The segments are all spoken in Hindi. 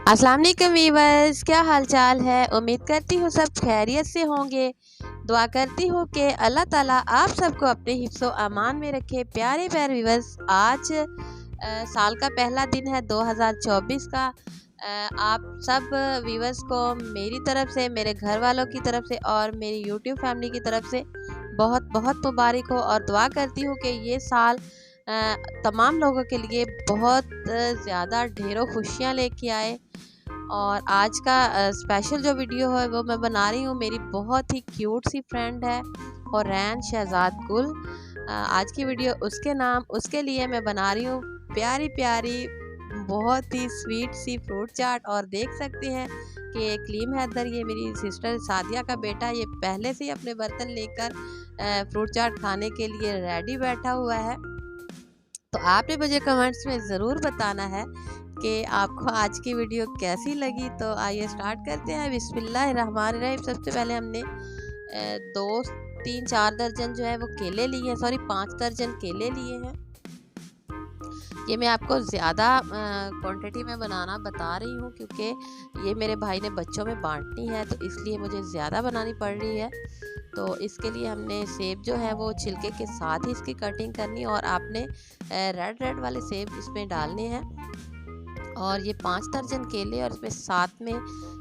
अस्सलाम वालेकुम वीवर्स, क्या हाल चाल है। उम्मीद करती हूँ सब खैरियत से होंगे। दुआ करती हूँ कि अल्लाह ताला आप सबको अपने हिफ्ज़ो अमान में रखे। प्यारे प्यारे वीवर्स, आज साल का पहला दिन है 2024 का। आप सब वीवर्स को मेरी तरफ से, मेरे घर वालों की तरफ से और मेरी यूट्यूब फैमिली की तरफ से बहुत बहुत मुबारक हो। और दुआ करती हूँ कि ये साल तमाम लोगों के लिए बहुत ज़्यादा ढेरों खुशियाँ लेके आए। और आज का स्पेशल जो वीडियो है वो मैं बना रही हूँ। मेरी बहुत ही क्यूट सी फ्रेंड है हुरैन शहजाद गुल। आज की वीडियो उसके लिए मैं बना रही हूँ प्यारी प्यारी बहुत ही स्वीट सी फ्रूट चाट। और देख सकते हैं कि कलीम हैदर, ये मेरी सिस्टर सादिया का बेटा, ये पहले से ही अपने बर्तन लेकर फ्रूट चाट खाने के लिए रेडी बैठा हुआ है। तो आपने मुझे कमेंट्स में ज़रूर बताना है कि आपको आज की वीडियो कैसी लगी। तो आइए स्टार्ट करते हैं। बिस्मिल्लाहिर्रहमानिर्रहीम। सबसे पहले हमने 2-3-4 दर्जन जो है वो केले लिए हैं, सॉरी 5 दर्जन केले लिए हैं। ये मैं आपको ज़्यादा क्वांटिटी में बनाना बता रही हूँ क्योंकि ये मेरे भाई ने बच्चों में बांटनी है, तो इसलिए मुझे ज़्यादा बनानी पड़ रही है। तो इसके लिए हमने सेब जो है वो छिलके के साथ ही इसकी कटिंग करनी, और आपने रेड रेड वाले सेब इसमें डालने हैं। और ये 5 दर्जन केले, और इसमें साथ में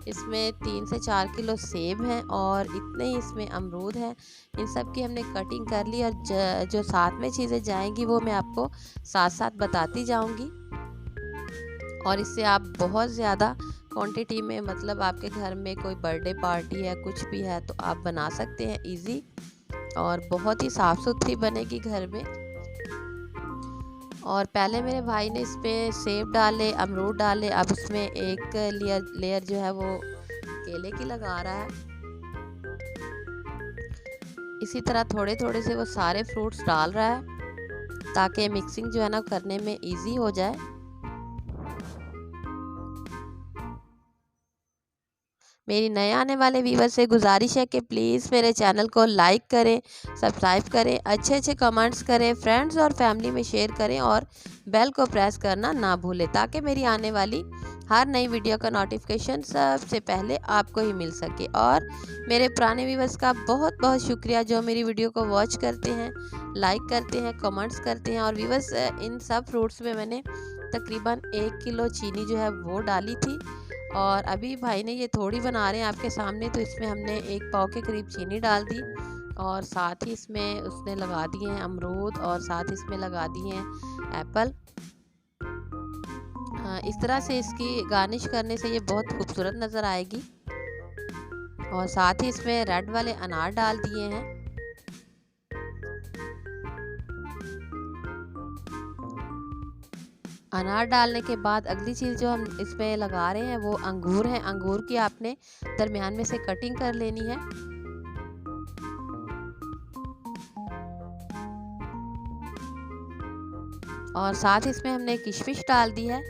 इसमें 3 से 4 किलो सेब हैं और इतने ही इसमें अमरूद हैं। इन सब की हमने कटिंग कर ली, और जो साथ में चीज़ें जाएंगी वो मैं आपको साथ साथ बताती जाऊंगी। और इससे आप बहुत ज़्यादा क्वांटिटी में, मतलब आपके घर में कोई बर्थडे पार्टी है, कुछ भी है, तो आप बना सकते हैं इजी, और बहुत ही साफ़ सुथरी बनेगी घर में। और पहले मेरे भाई ने इसमें सेब डाले, अमरूद डाले, अब उसमें एक लेयर जो है वो केले की लगा रहा है। इसी तरह थोड़े थोड़े से वो सारे फ्रूट्स डाल रहा है ताकि मिक्सिंग जो है ना करने में इजी हो जाए। मेरी नए आने वाले व्यूवर से गुजारिश है कि प्लीज़ मेरे चैनल को लाइक करें, सब्सक्राइब करें, अच्छे अच्छे कमेंट्स करें, फ्रेंड्स और फैमिली में शेयर करें, और बेल को प्रेस करना ना भूलें ताकि मेरी आने वाली हर नई वीडियो का नोटिफिकेशन सबसे पहले आपको ही मिल सके। और मेरे पुराने व्यूवर्स का बहुत बहुत शुक्रिया जो मेरी वीडियो को वॉच करते हैं, लाइक करते हैं, कमेंट्स करते हैं। और व्यूवर्स, इन सब फ्रूट्स में मैंने तकरीबन 1 किलो चीनी जो है वो डाली थी, और अभी भाई ने ये थोड़ी बना रहे हैं आपके सामने, तो इसमें हमने 1 पाव के करीब चीनी डाल दी, और साथ ही इसमें उसने लगा दिए हैं अमरूद, और साथ इसमें लगा दिए हैं एप्पल। इस तरह से इसकी गार्निश करने से ये बहुत खूबसूरत नज़र आएगी। और साथ ही इसमें रेड वाले अनार डाल दिए हैं। अनार डालने के बाद अगली चीज़ जो हम इसमें लगा रहे हैं वो अंगूर हैं। अंगूर की आपने दरमियान में से कटिंग कर लेनी है। और साथ इसमें हमने किशमिश डाल दी है।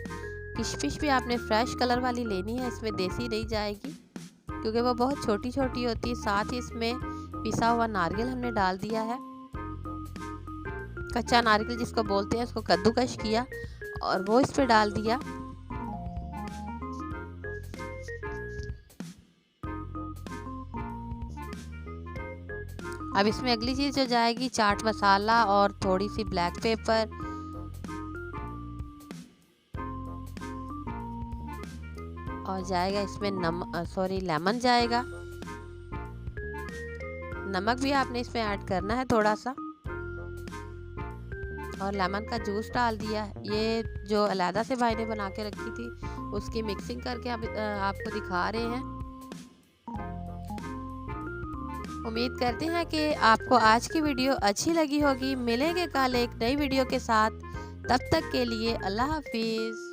किशमिश भी आपने फ्रेश कलर वाली लेनी है, इसमें देसी नहीं जाएगी क्योंकि वो बहुत छोटी छोटी होती है। साथ ही इसमें पिसा हुआ नारियल हमने डाल दिया है, कच्चा नारियल जिसको बोलते हैं, उसको कद्दूकश किया और वो इस पे डाल दिया। अब इसमें अगली चीज़ जो जाएगी चाट मसाला और थोड़ी सी ब्लैक पेपर, और जाएगा इसमें लेमन जाएगा। नमक भी आपने इसमें ऐड करना है थोड़ा सा, और लेमन का जूस डाल दिया। ये जो अलहदा से भाई ने बना के रखी थी उसकी मिक्सिंग करके आपको दिखा रहे हैं। उम्मीद करते हैं कि आपको आज की वीडियो अच्छी लगी होगी। मिलेंगे कल एक नई वीडियो के साथ, तब तक के लिए अल्लाह हाफिज़।